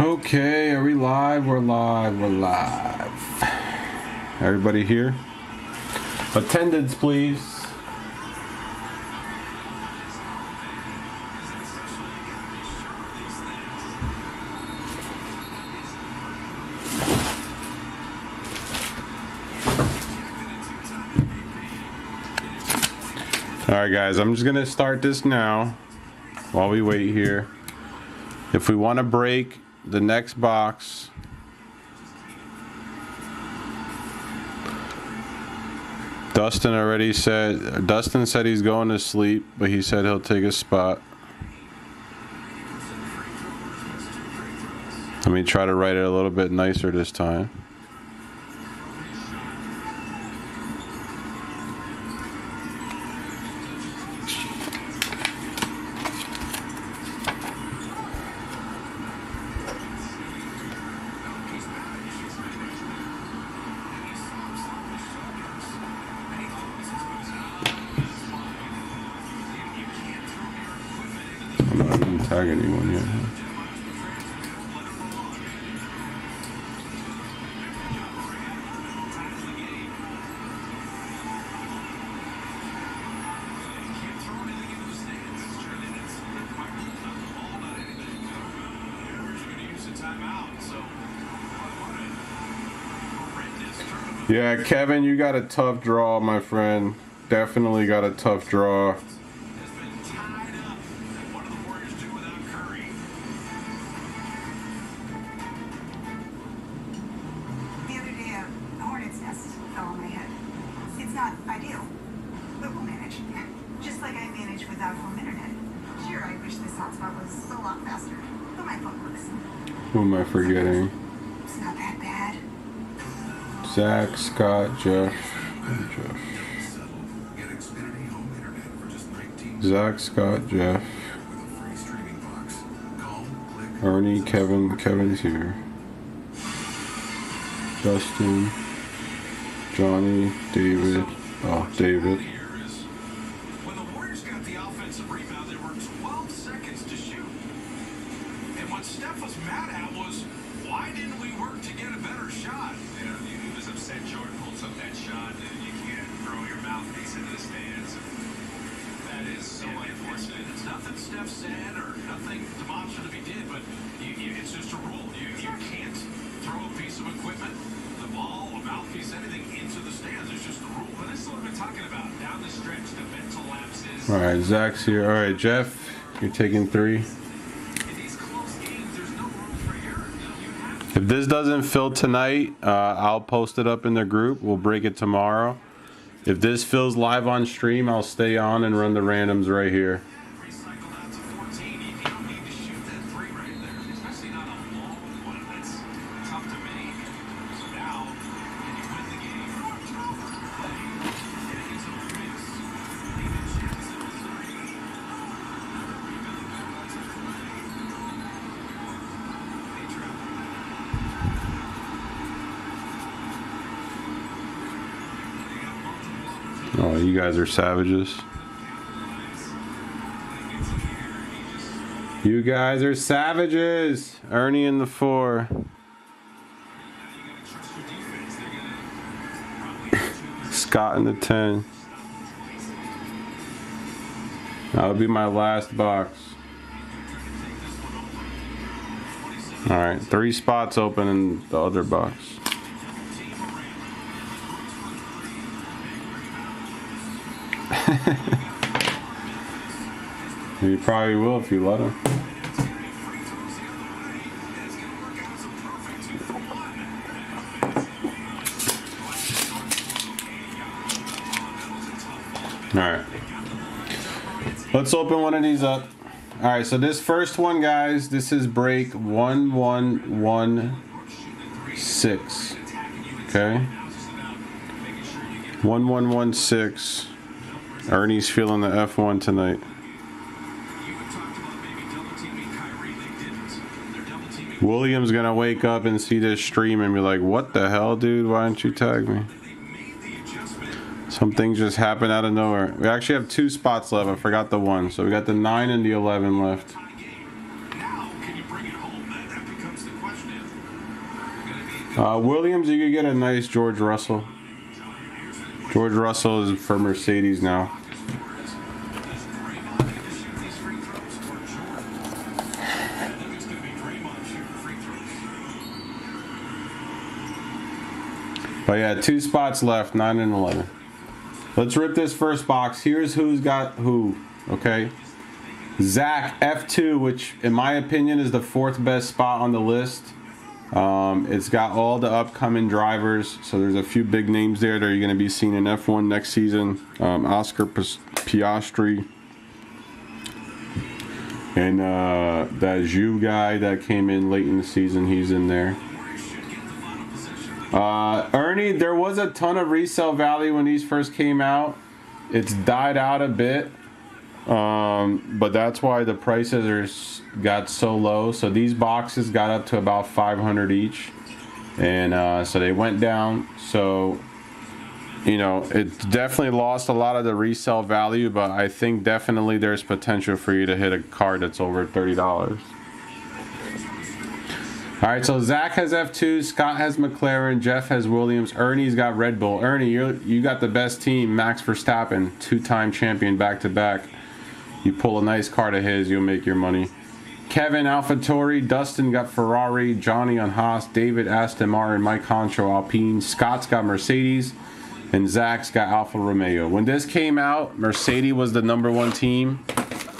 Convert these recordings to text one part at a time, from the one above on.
Okay, are we live? We're live. We're live. Everybody here? Attendance, please. Alright guys, I'm just gonna start this now while we wait here. If we want to break the next box, Dustin said he's going to sleep, but he said he'll take a spot. Let me try to write it a little bit nicer this time. I didn't tag anyone yet. Yeah, Kevin, you got a tough draw, my friend. Definitely got a tough draw. Who am I forgetting? It's not that bad. Zach, Scott, Jeff. Zach, Scott, Jeff. Ernie, Kevin. Kevin's here. Justin, Johnny, David. Oh, David. When the Warriors got the offensive rebound, there were 12 seconds to shoot. And what Steph was mad at was, why didn't we work to get a better shot? You know, he was upset Jordan holds up that shot, and you can't throw your mouthpiece into the stands. That is so unfortunate. It's nothing Steph said or nothing demonstrative he did, but it's just a rule. You can't throw a piece of equipment, the ball, a mouthpiece, anything into the stands. It's just a rule. But this is what we've been talking about down the stretch, the mental lapses. All right, Zach's here. All right, Jeff, you're taking 3. If this doesn't fill tonight, I'll post it up in the group. We'll break it tomorrow. If this fills live on stream, I'll stay on and run the randoms right here. Oh, you guys are savages. You guys are savages. Ernie in the 4. Scott in the 10. That'll be my last box. Alright, 3 spots open in the other box. You probably will if you let him. Alright. Let's open one of these up. Alright, so this first one, guys, this is break 1116. Okay? 1116. Ernie's feeling the F1 tonight. William's gonna wake up and see this stream and be like, what the hell, dude? Why didn't you tag me? Something just happened out of nowhere. We actually have 2 spots left. I forgot the 1. So we got the 9 and the 11 left. Williams, you could get a nice George Russell. George Russell is for Mercedes now. But yeah, 2 spots left, 9 and 11. Let's rip this first box. Here's who's got who, okay? Zach, F2, which in my opinion is the 4th best spot on the list. It's got all the upcoming drivers, so there's a few big names there that you're going to be seeing in F1 next season. Oscar Piastri. And that Zhu guy that came in late in the season, he's in there. Ernie, there was a ton of resale value when these first came out. It's died out a bit, but that's why the prices got so low. So these boxes got up to about 500 each, and so they went down. So, you know, it definitely lost a lot of the resale value, but I think definitely there's potential for you to hit a card that's over $30. All right, so Zach has F2, Scott has McLaren, Jeff has Williams, Ernie's got Red Bull. Ernie, you got the best team, Max Verstappen, 2-time champion back-to-back. You pull a nice card of his, you'll make your money. Kevin, AlphaTauri, Dustin got Ferrari, Johnny on Haas, David, Aston Martin, Mike Concho, Alpine, Scott's got Mercedes, and Zach's got Alfa Romeo. When this came out, Mercedes was the #1 team.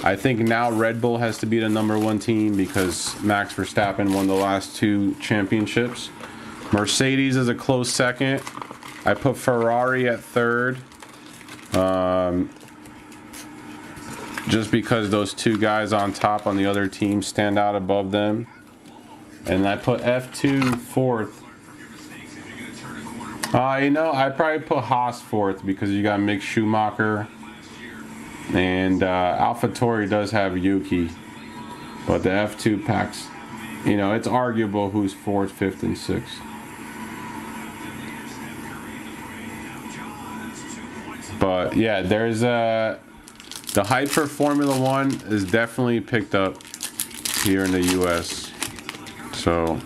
I think now Red Bull has to be the #1 team because Max Verstappen won the last 2 championships. Mercedes is a close second. I put Ferrari at 3rd. Just because those 2 guys on top on the other team stand out above them. And I put F2 4th. You know, I probably put Haas 4th because you got Mick Schumacher. And AlphaTauri does have Yuki, but the F2 packs, you know, it's arguable who's 4th, 5th, and 6th. But yeah, there's the hype for Formula One is definitely picked up here in the US. So,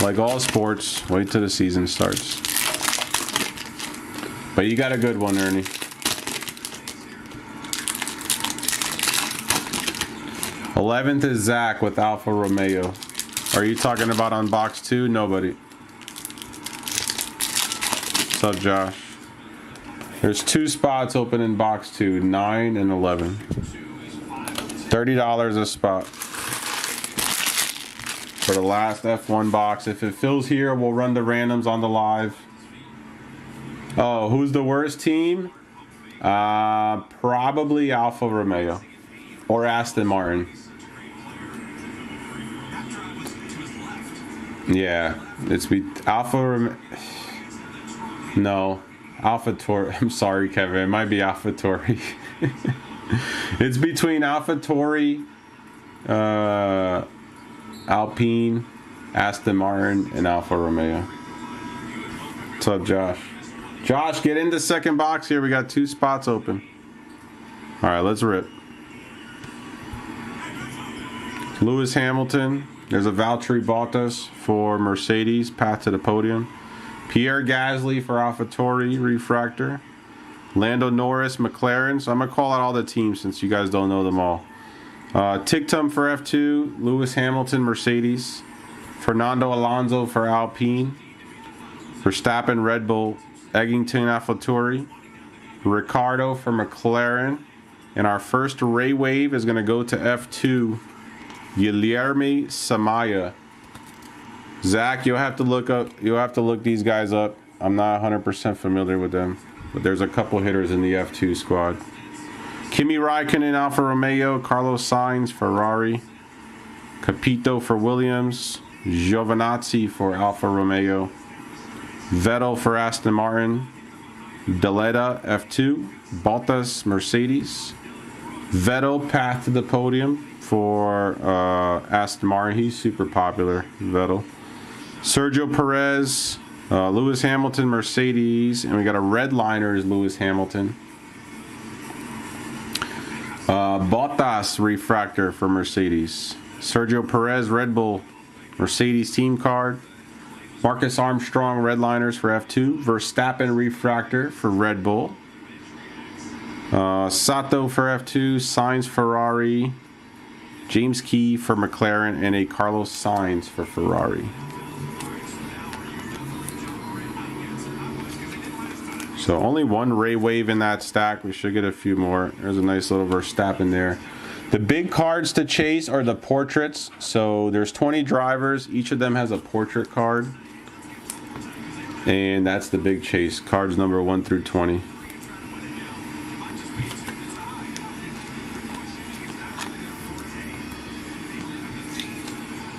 like all sports, wait till the season starts. But you got a good one, Ernie. 11th is Zach with Alfa Romeo. Are you talking about on box 2? Nobody. What's up, Josh? There's 2 spots open in box 2, 9 and 11. $30 a spot for the last F1 box. If it fills here, we'll run the randoms on the live. Oh, who's the worst team? Probably Alfa Romeo or Aston Martin. Yeah, it's AlphaTauri. I'm sorry, Kevin. It might be AlphaTauri. It's between AlphaTauri, Alpine, Aston Martin, and Alfa Romeo. What's up, Josh? Josh, get into second box here. We got 2 spots open. All right, let's rip. Lewis Hamilton. There's a Valtteri Bottas for Mercedes, path to the podium. Pierre Gasly for AlphaTauri, refractor. Lando Norris, McLaren. So I'm going to call out all the teams since you guys don't know them all. Tictum for F2, Lewis Hamilton, Mercedes. Fernando Alonso for Alpine. Verstappen, Red Bull. Eggington, AlphaTauri. Ricardo for McLaren. And our first Ray Wave is going to go to F2. Guilherme Samaya. Zach, you'll have to look these guys up. I'm not 100% familiar with them, but there's a couple hitters in the F2 squad. Kimi Räikkönen, Alfa Romeo. Carlos Sainz, Ferrari. Capito for Williams. Giovinazzi for Alfa Romeo. Vettel for Aston Martin. Deleta, F2. Bottas, Mercedes. Vettel, path to the podium for Aston Martin. He's super popular, Vettel. Sergio Perez, Lewis Hamilton, Mercedes, and we got a red liner is Lewis Hamilton. Bottas refractor for Mercedes. Sergio Perez, Red Bull, Mercedes team card. Marcus Armstrong Redliners for F2. Verstappen Refractor for Red Bull. Sato for F2. Sainz Ferrari. James Key for McLaren. And a Carlos Sainz for Ferrari. So only one Ray Wave in that stack. We should get a few more. There's a nice little Verstappen there. The big cards to chase are the portraits. So there's 20 drivers. Each of them has a portrait card. And that's the big chase. Cards number 1 through 20.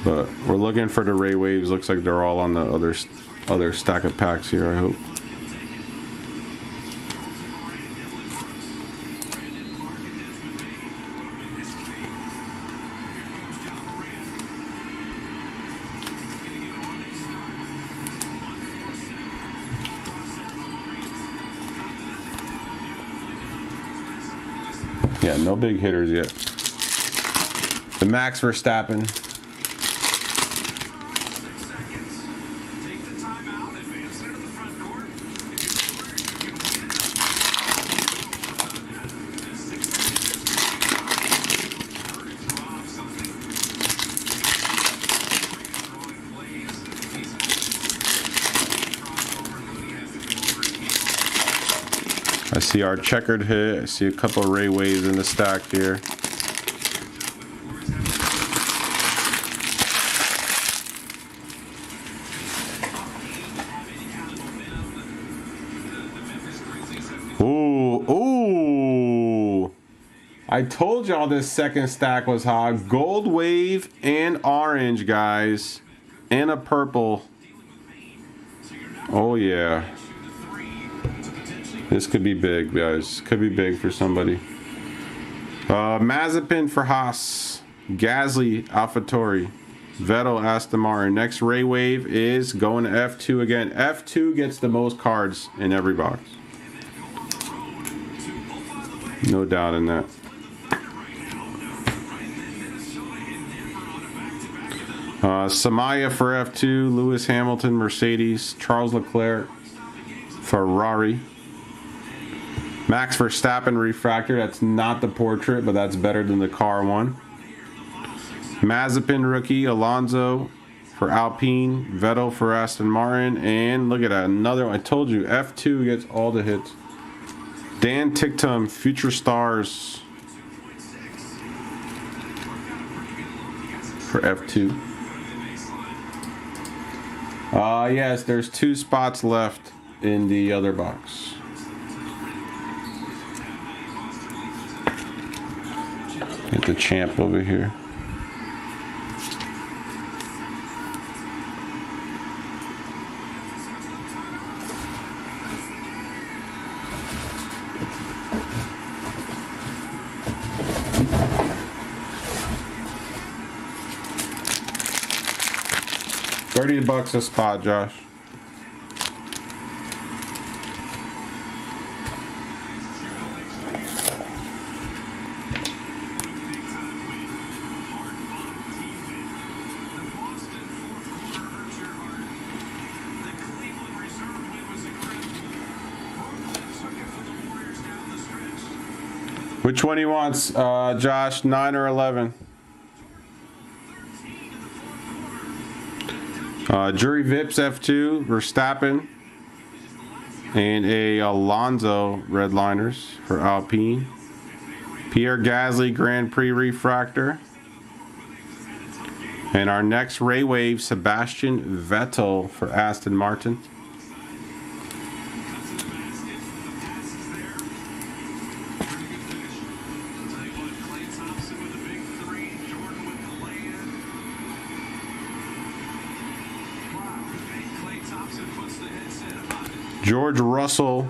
But we're looking for the Ray Waves. Looks like they're all on the other stack of packs here, I hope. Yeah, no big hitters yet. The Max Verstappen. I see our checkered hit. I see a couple of Ray Waves in the stack here. Ooh, ooh. I told y'all this second stack was hot. Gold Wave and orange, guys. And a purple. Oh, yeah. This could be big, guys. Could be big for somebody. Mazepin for Haas. Gasly, AlphaTauri. Vettel, Aston Martin. Next Ray Wave is going to F2 again. F2 gets the most cards in every box. No doubt in that. Samaya for F2. Lewis Hamilton, Mercedes. Charles Leclerc, Ferrari. Max Verstappen Refractor. That's not the portrait, but that's better than the car one. Mazepin rookie. Alonso for Alpine. Vettel for Aston Martin. And look at that. Another one. I told you, F2 gets all the hits. Dan Ticktum, Future Stars for F2. Yes, there's 2 spots left in the other box. Get the champ over here. $30 a spot, Josh. Which one he wants, Josh? 9 or 11? Jury Vips F2, Verstappen, and a Alonso Redliners for Alpine. Pierre Gasly Grand Prix Refractor. And our next Ray Wave, Sebastian Vettel for Aston Martin. George Russell,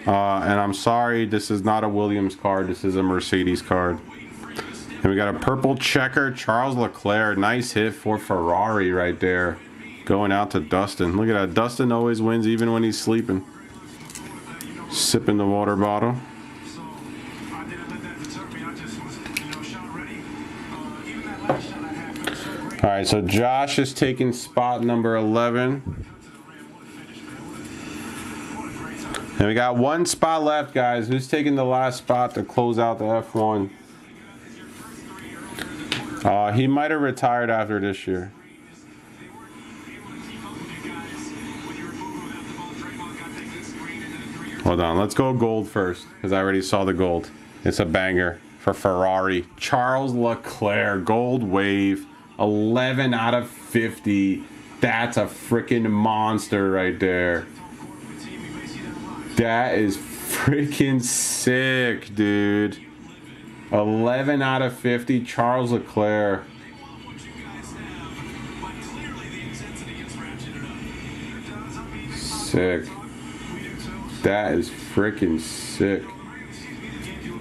and I'm sorry, this is not a Williams card, this is a Mercedes card. And we got a purple checker, Charles Leclerc, nice hit for Ferrari right there. Going out to Dustin. Look at that, Dustin always wins even when he's sleeping. Sipping the water bottle. All right, so Josh is taking spot number 11. And we got one spot left, guys. Who's taking the last spot to close out the F1? He might have retired after this year. Hold on, let's go gold first, because I already saw the gold. It's a banger for Ferrari. Charles Leclerc, gold wave, 11 out of 50. That's a freaking monster right there. That is freaking sick, dude. 11 out of 50, Charles Leclerc. Sick. That is freaking sick.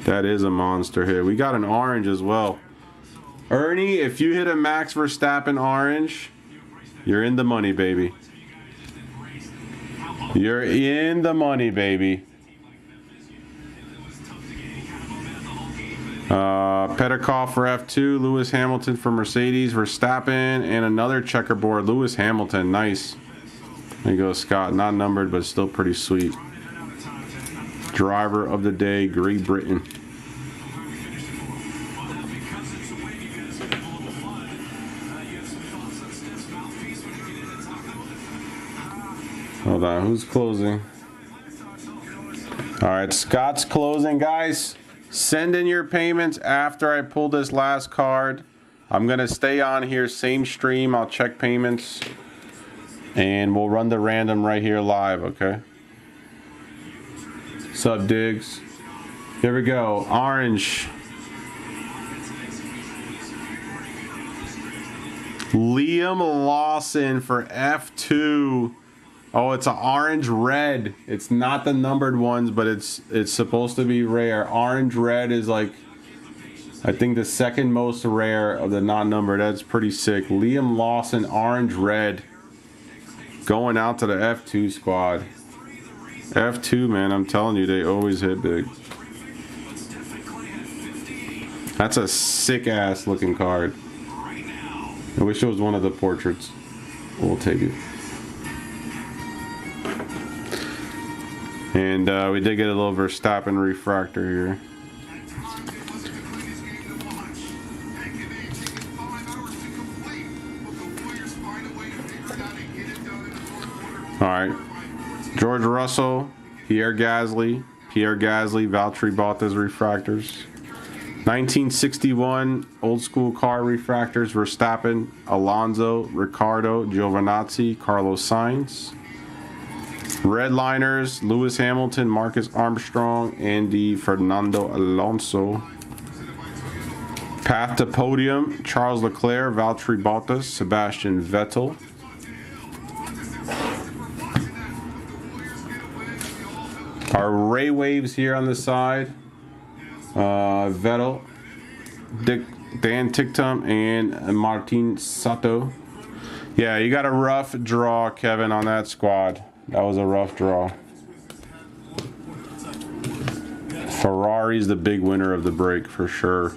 That is a monster here. We got an orange as well. Ernie, if you hit a Max Verstappen orange, you're in the money, baby. You're in the money, baby. Petikoff for F2, Lewis Hamilton for Mercedes, Verstappen, and another checkerboard, Lewis Hamilton. Nice. There you go, Scott. Not numbered, but still pretty sweet. Driver of the day, Great Britain. Hold on, who's closing? All right, Scott's closing, guys. Send in your payments after I pull this last card. I'm gonna stay on here, same stream. I'll check payments, and we'll run the random right here live. Okay. Sub Diggs. Here we go. Orange. Liam Lawson for F2. Oh, it's an orange red. It's not the numbered ones, but it's supposed to be rare. Orange red is like, I think, the second most rare of the non-numbered. That's pretty sick. Liam Lawson, orange red. Going out to the F2 squad. F2, man, I'm telling you, they always hit big. That's a sick-ass looking card. I wish it was one of the portraits. We'll take it. And we did get a little Verstappen refractor here. All right. George Russell, Pierre Gasly, Valtteri Bottas refractors. 1961 old school car refractors, Verstappen, Alonso, Ricciardo, Giovinazzi, Carlos Sainz. Redliners, Lewis Hamilton, Marcus Armstrong, Andy Fernando Alonso. Path to podium, Charles Leclerc, Valtteri Bottas, Sebastian Vettel. Our Ray Waves here on the side. Vettel, Dan Ticktum, and Martin Sato. Yeah, you got a rough draw, Kevin, on that squad. That was a rough draw. Ferrari's the big winner of the break for sure.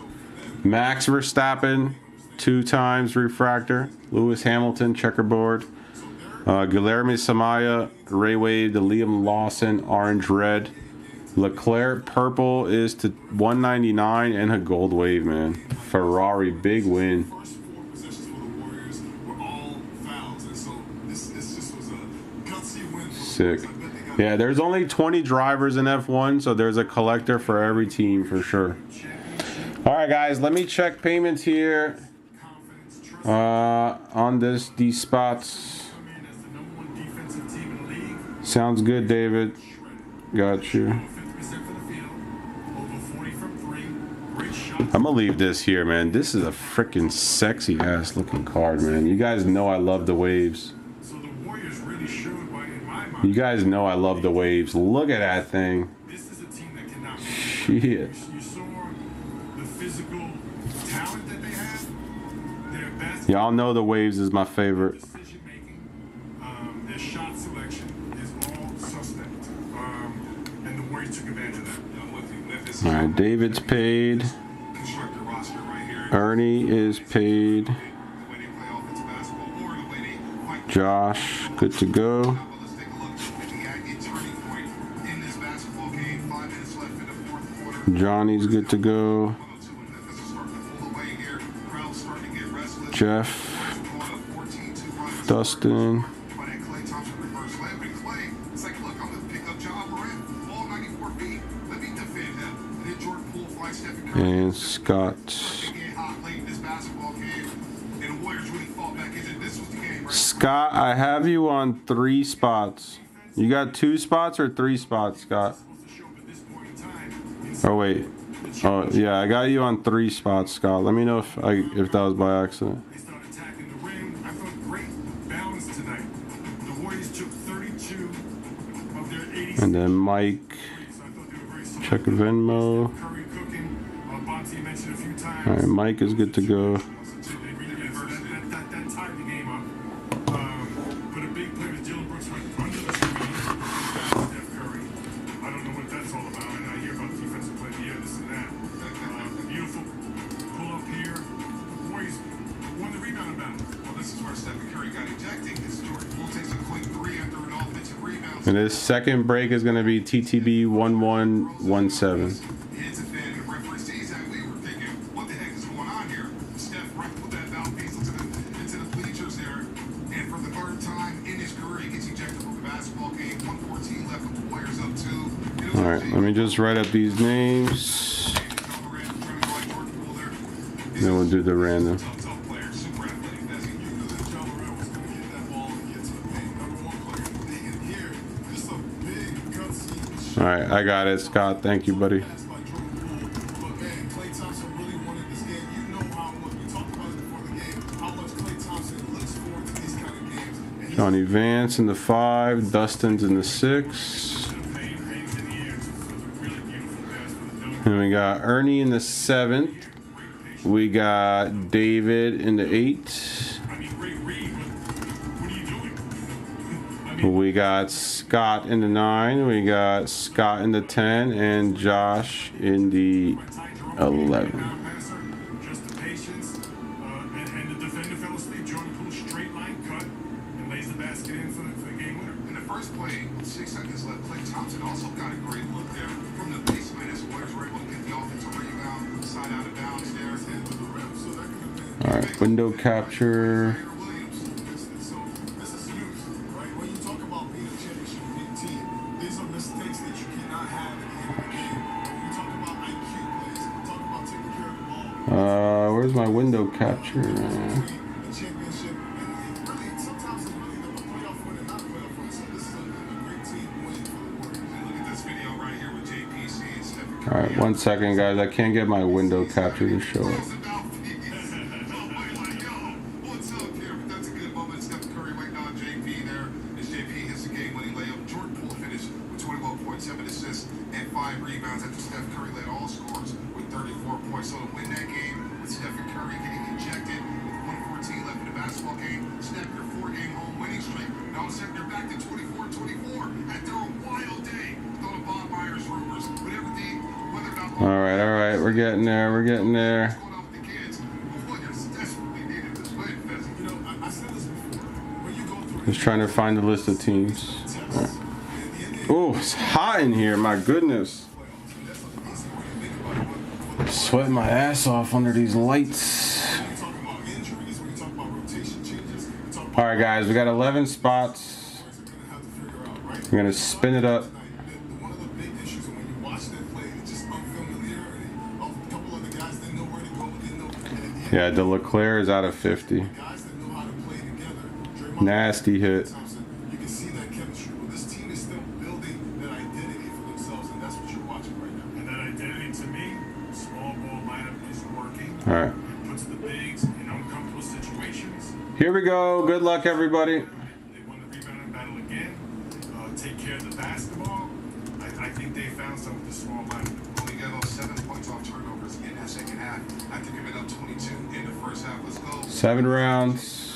Max Verstappen, 2 times refractor. Lewis Hamilton, checkerboard. Guilherme Samaya, Ray Wave, the Liam Lawson, orange red. Leclerc purple is to 199 and a gold wave, man. Ferrari, big win. Sick. Yeah, there's only 20 drivers in F1, so there's a collector for every team for sure. All right, guys, let me check payments here on these spots. Sounds good, David. Got you. I'm gonna leave this here, man. This is a freaking sexy ass looking card, man. You guys know I love the waves. You guys know I love the waves. Look at that thing. Shit. Y'all know the waves is my favorite. All right, David's paid. Ernie is paid. Josh, good to go. Let's take a look at the turning point in this basketball game. 5 minutes left in the fourth quarter. Johnny's good to go. 102 and Memphis is starting to pull away here. Crowd's starting to get restless. Jeff, Dustin. By that Klay Thompson reverse layup. And Klay, it's like, look, I'm going to pick up Ja Morant. All 94 feet. Let me defend him. And then Jordan Poole finds Stephen Curry. And Scott. Getting hot late in this basketball game. And the Warriors really fall back into this was the game, right? Scott, I have you on 3 spots. You got 2 spots or 3 spots, Scott? Oh wait. Oh yeah, I got you on 3 spots, Scott. Let me know if that was by accident. They started attacking the rim. I thought great balance tonight. The Warriors took 32 of their 80. And then Mike, check Venmo. Curry cooking. Bonte mentioned a few times. All right, Mike is good to go. That tied the game up. But a big play was Dylan Brooks went under the screen. Steph Curry. I don't know what that's all about. And I hear about defensive play here, this and that. Beautiful pull up here. Warriors won the rebound battle. Well, this is where Stephen Curry got ejected. This Jordan Poole takes a quick 3 after an offensive rebound. And this second break is going to be TTB 1117. It's a fan and the referee sees that. We were thinking, what the heck is going on here? Steph right put that mouthpiece into the bleachers there. And for the 3rd time in his career, he gets ejected from the basketball game. 114 left with the Warriors up 2. All right, let me just write up these names. Then we'll do the random. All right, I got it, Scott. Thank you, buddy. Johnny Vance in the 5, Dustin's in the 6. And we got Ernie in the 7th. We got David in the 8. We got Scott in the 9. We got Scott in the 10 and Josh in the 11. In the first play, with 6 seconds left, Klay Thompson also got a great look there from the basement as Warriors were able to get the offensive rebound, side out of bounds there, and with the rim. So that could have been. All right, window capture. So this is huge, right? When you talk about being a championship team, these are mistakes that you cannot have at the end of the game. When you talk about IQ plays, talk about taking care of the ball. Where's my window capture? Championship, and really, sometimes it's really the playoff win and not playoff win. So this is a great team win for the Warriors. And look at this video right here with JPC and Stephen Curry. All right, 1 second, guys. I can't get my window capture to show it. What's up here? But that's a good moment. Stephen Curry waiting on JP there. As JP hits the game-winning layup. Jordan Poole finished with 21 points, 7 assists, and 5 rebounds after Steph Curry led all scores with 34 points. So to win that game with Stephen Curry getting ejected with 114 left in the basketball game, snap your 4-game home winning streak. And all of a sudden you're back to 24-24 after a wild day. Thought of Bob Myers rumors, but everything, whether or not. All right. We're getting there. We're getting there. Just trying to find the list of teams. Right. Oh, it's hot in here. My goodness. Sweating my ass off under these lights. All right, guys. We got 11 spots. We're going to spin it up. Yeah, the Leclerc is out of 50. Nasty hit. You can see that chemistry. Well, this team is still building that identity for themselves, and that's what you're watching right now. And that identity, to me, small ball lineup is working. All right. It puts the bigs in uncomfortable situations. Here we go. Good luck, everybody. They won the rebounding battle again. Take care of the basketball. I think they found something with the small lineup. Only got about 7 points off turnovers in that second half. After giving up 22 in the first half. Let's go. 7 rounds.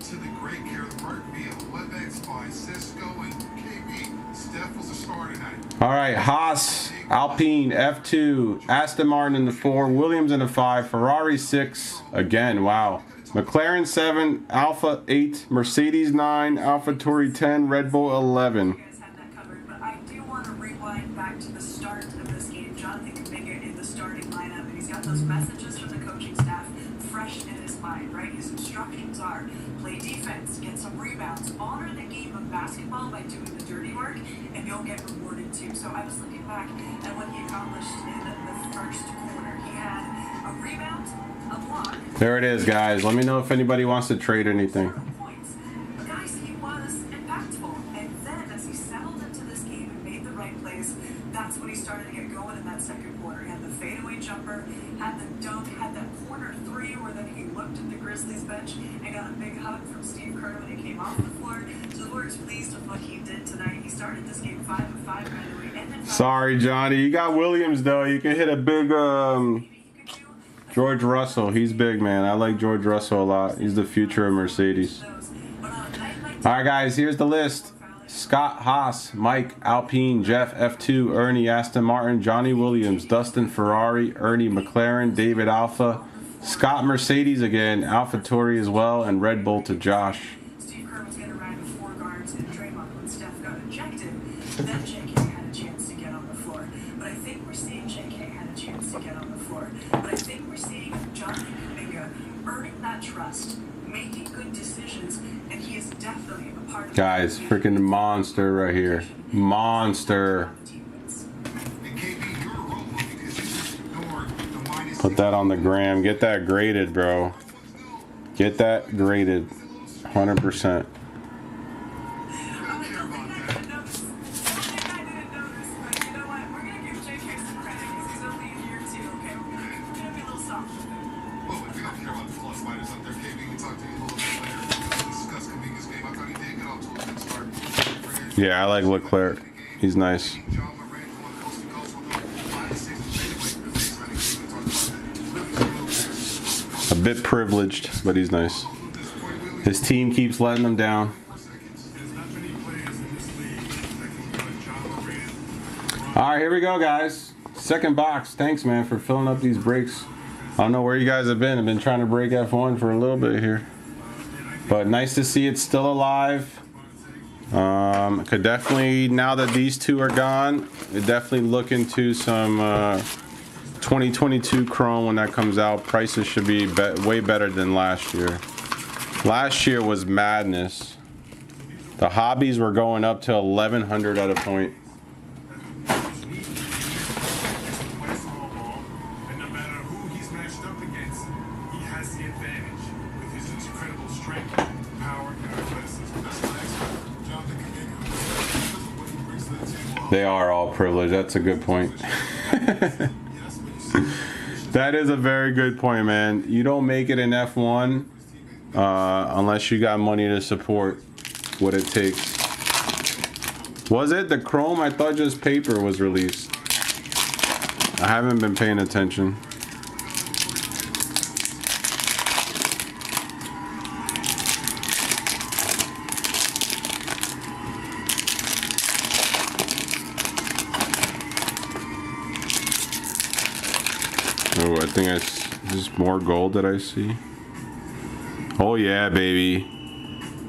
To the great care of the Burke via WebEx by Cisco and KB. Steph was a star tonight. All right, Haas, Alpine, F2, Aston Martin in the 4, Williams in the 5, Ferrari 6. Again, wow. McLaren 7, Alpha 8, Mercedes 9, AlphaTauri 10, Red Bull 11. You guys have that covered, but I do want to rewind back to the start of this game. Jonathan Kuminga in the starting lineup, and he's got those messages from the coaching staff fresh in his mind, right? His instructions are play defense, get some rebounds, honor the game of basketball by doing the dirty work, and you'll get rewarded too. So I was looking back at what he accomplished in the first quarter. He had a rebound, a block. There it is, guys. Let me know if anybody wants to trade anything. Points. But guys, he was impactful. And then as he settled into this game and made the right plays, that's when he started to get going in that second quarter. He had the fadeaway jumper, had the dunk, had that corner three where then he looked at the Grizzlies bench and got a big hug from Steve Kerr when he came off the floor. So the Warriors pleased with what he did tonight. He started this game 5 of 5, by the way. And then Sorry, Johnny. You got Williams, though. You can hit a big George Russell. He's big, man. I like George Russell a lot. He's the future of Mercedes. All right, guys. Here's the list. Scott Haas, Mike Alpine, Jeff F2, Ernie Aston Martin, Johnny Williams, Dustin Ferrari, Ernie McLaren, David Alpha, Scott Mercedes again, AlphaTauri as well, and Red Bull to Josh. Steve Kerr was going to ride with 4 guards and Draymond when Steph got ejected. Then JK had a chance to get on the floor. But I think we're seeing JK had a chance to get on the floor. But I think we're seeing Jonathan Kuminga earning that trust, making good decisions, and he is definitely a part of Guys, freaking monster right here. Monster. Put that on the gram. Get that graded, bro. Get that graded. 100%. Yeah, I like Leclerc. He's nice. A bit privileged, but he's nice. His team keeps letting him down. All right, here we go, guys. Second box. Thanks, man, for filling up these breaks. I don't know where you guys have been. I've been trying to break F1 for a little bit here. But nice to see it's still alive. Could definitely, now that these two are gone, definitely look into some 2022 Chrome when that comes out. Prices should be way better than last year. Last year was madness. The hobbies were going up to 1,100 at a point. They are all privileged. That's a good point. That is a very good point, man. You don't make it in F1 unless you got money to support what it takes. Was it the Chrome? I thought just paper was released. I haven't been paying attention. Oh, I think there's more gold that I see. Oh yeah, baby.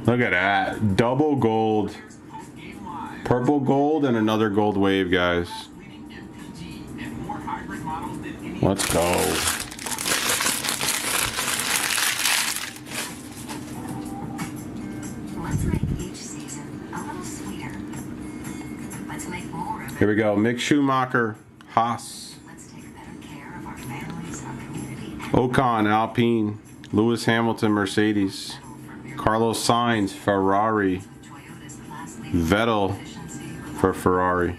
Look at that. Double gold. Purple gold and another gold wave, guys. Let's go. Let's make each season a little sweeter. Let's make more of it. Here we go. Mick Schumacher, Haas. Let's take better care of our families, our community, and Ocon, Alpine. Lewis Hamilton, Mercedes. Carlos Sainz, Ferrari. Toyota's class Vettel for Ferrari.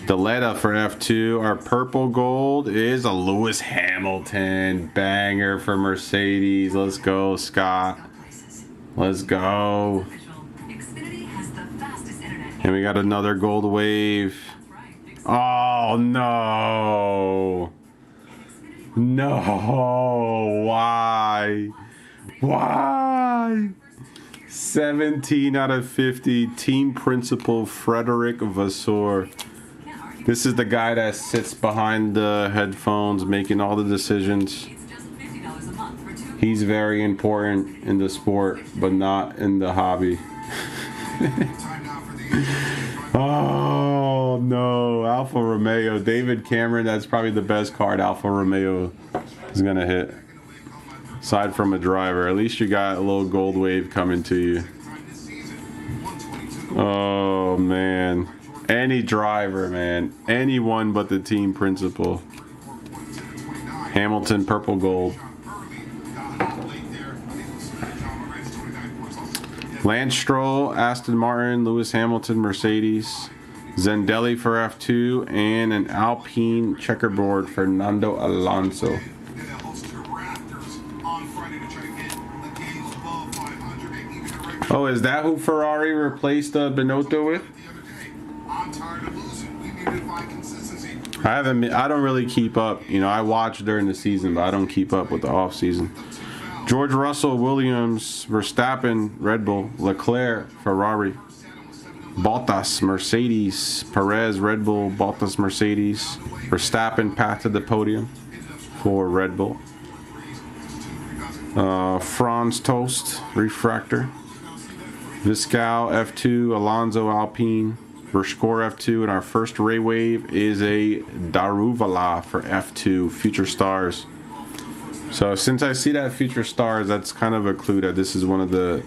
Deleta for F2. Our purple gold is a Lewis Hamilton banger for Mercedes. Let's go, Scott. Let's go. Xfinity has the fastest internet. And we got another gold wave. Oh, no. No. Why? Why? 17 out of 50. Team principal Frederick Vasseur. This is the guy that sits behind the headphones making all the decisions. It's just $50 a month for 2 He's very important in the sport, but not in the hobby. Oh no, Alfa Romeo, David Cameron. That's probably the best card Alfa Romeo is gonna hit. Aside from a driver, at least you got a little gold wave coming to you. Oh man, any driver, man, anyone but the team principal. Hamilton, purple gold. Lance Stroll, Aston Martin, Lewis Hamilton, Mercedes, Zendelli for F2, and an Alpine checkerboard, Fernando Alonso. Oh, is that who Ferrari replaced Binotto with? I don't really keep up. You know, I watch during the season, but I don't keep up with the off season. George Russell, Williams, Verstappen, Red Bull, Leclerc, Ferrari, Bottas, Mercedes, Perez, Red Bull, Bottas, Mercedes, Verstappen, path to the podium for Red Bull. Franz Tost, Refractor, Viscal, F2, Alonso, Alpine, Verskor, F2, and our first Ray Wave is a Daruvala for F2, Future Stars. So since I see that Future Stars, that's kind of a clue that this is one of the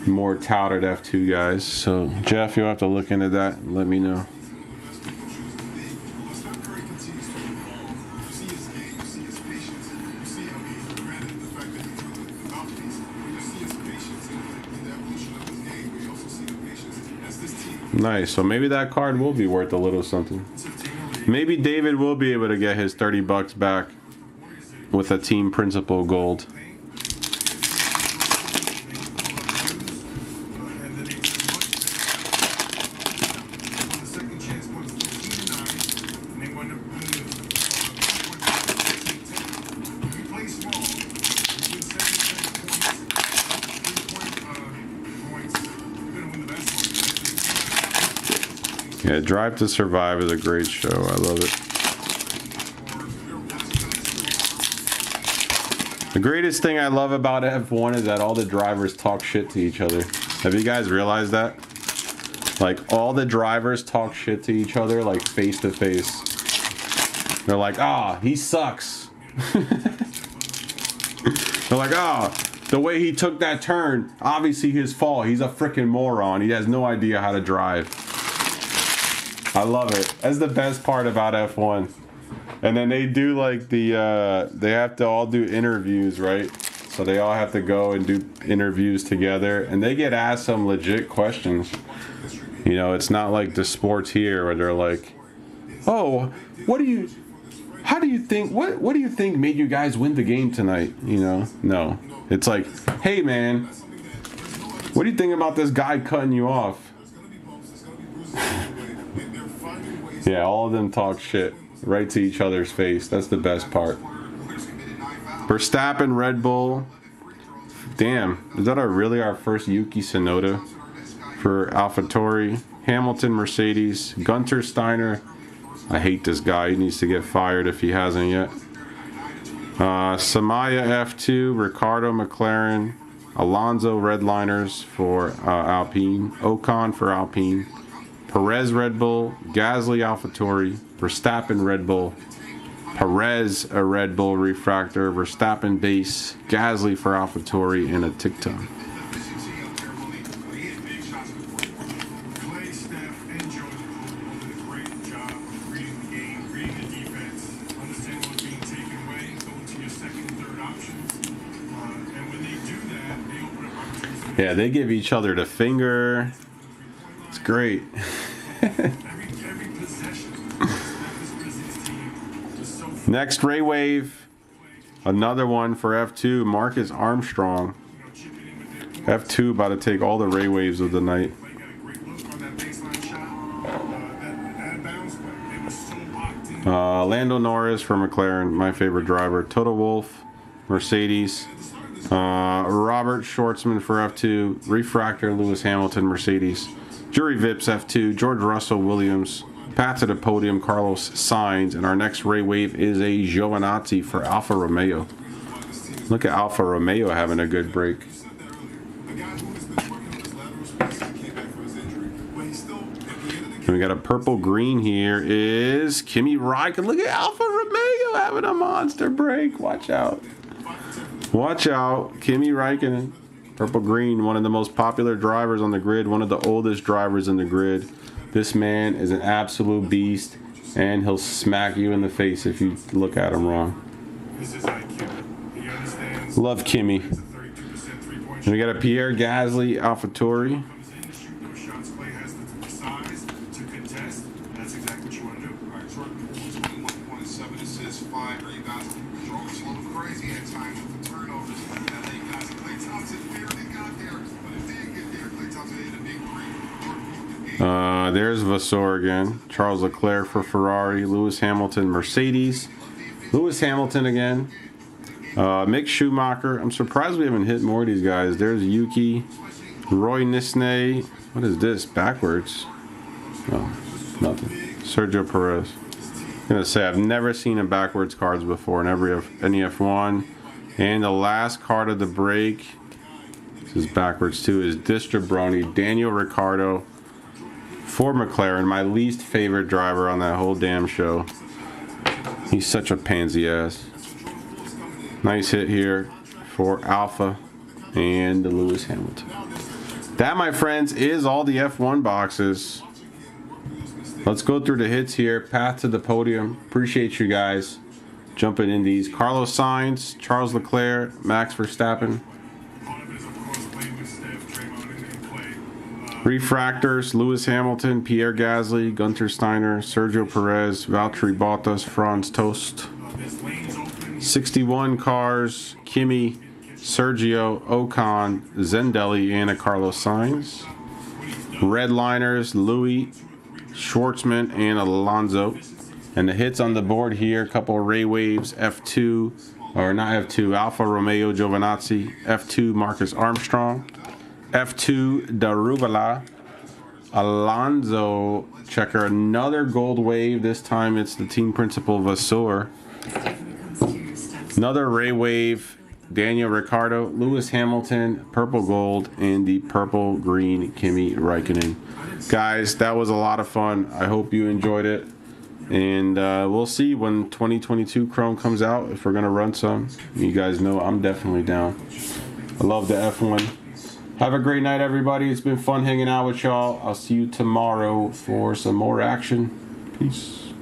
more touted F2 guys. So Jeff, you'll have to look into that and let me know. Nice. So maybe that card will be worth a little something. Maybe David will be able to get his $30 back with a team principal gold. Yeah, Drive to Survive is a great show. I love it. The greatest thing I love about F1 is that all the drivers talk shit to each other. Have you guys realized that? Like, all the drivers talk shit to each other, like, face to face. They're like, ah, he sucks. They're like, ah, the way he took that turn, obviously his fault. He's a freaking moron. He has no idea how to drive. I love it. That's the best part about F1. And then they do like the, they have to all do interviews, right? So they all have to go and do interviews together. And they get asked some legit questions. You know, it's not like the sports here where they're like, oh, how do you think, what do you think made you guys win the game tonight? You know, no. It's like, hey man, what do you think about this guy cutting you off? Yeah, all of them talk shit right to each other's face. That's the best part. Verstappen, Red Bull. Damn, is that really our first Yuki Tsunoda for AlphaTauri? Hamilton, Mercedes. Gunter Steiner. I hate this guy. He needs to get fired if he hasn't yet. Samaya F2, Ricardo McLaren. Alonso Redliners for Alpine. Ocon for Alpine. Perez Red Bull, Gasly AlphaTauri, Verstappen Red Bull, Perez a Red Bull refractor, Verstappen base, Gasly for AlphaTauri, and a TikTok. Yeah, they give each other the finger. It's great. Next Ray Wave, another one for F2, Marcus Armstrong. F2 about to take all the Ray Waves of the night. Lando Norris for McLaren, my favorite driver. Toto Wolff, Mercedes. Robert Schwartzman for F2, Refractor, Lewis Hamilton, Mercedes. Jury Vips F2, George Russell, Williams. Path to the podium, Carlos Sainz. And our next Ray Wave is a Giovinazzi for Alfa Romeo. Look at Alfa Romeo having a good break. And we got a purple green here is Kimi Räikkönen. Look at Alfa Romeo having a monster break. Watch out. Watch out. Kimi Räikkönen. Purple green, one of the most popular drivers on the grid, one of the oldest drivers in the grid. This man is an absolute beast, and he'll smack you in the face if you look at him wrong. Love Kimi. And we got a Pierre Gasly AlphaTauri. There's Vasseur again. Charles Leclerc for Ferrari. Lewis Hamilton, Mercedes. Lewis Hamilton again. Mick Schumacher. I'm surprised we haven't hit more of these guys. There's Yuki. Roy Nisne. What is this? Backwards. Oh, nothing. Sergio Perez. I'm going to say I've never seen a backwards cards before in any F1. And the last card of the break, this is backwards too, is Distrobroni, Daniel Ricciardo for McLaren, my least favorite driver on that whole damn show. He's such a pansy ass. Nice hit here for Alpha and the Lewis Hamilton. That, my friends, is all the F1 boxes. Let's go through the hits here. Path to the podium. Appreciate you guys jumping in these. Carlos Sainz, Charles Leclerc, Max Verstappen. Refractors, Lewis Hamilton, Pierre Gasly, Gunter Steiner, Sergio Perez, Valtteri Bottas, Franz Tost. 61 cars, Kimi, Sergio, Ocon, Zendelli, and a Carlos Sainz. Redliners, Louis, Schwartzman, and Alonso. And the hits on the board here, a couple of Ray Waves, F2, or not F2, Alfa Romeo Giovinazzi, F2 Marcus Armstrong, F2 Darubala, Alonso checker, another gold wave. This time it's the team principal Vasseur. Another Ray Wave, Daniel Ricciardo, Lewis Hamilton, purple gold, and the purple green Kimi Räikkönen. Guys, that was a lot of fun. I hope you enjoyed it. And we'll see when 2022 Chrome comes out if we're going to run some. You guys know I'm definitely down. I love the F1. Have a great night, everybody. It's been fun hanging out with y'all. I'll see you tomorrow for some more action. Peace.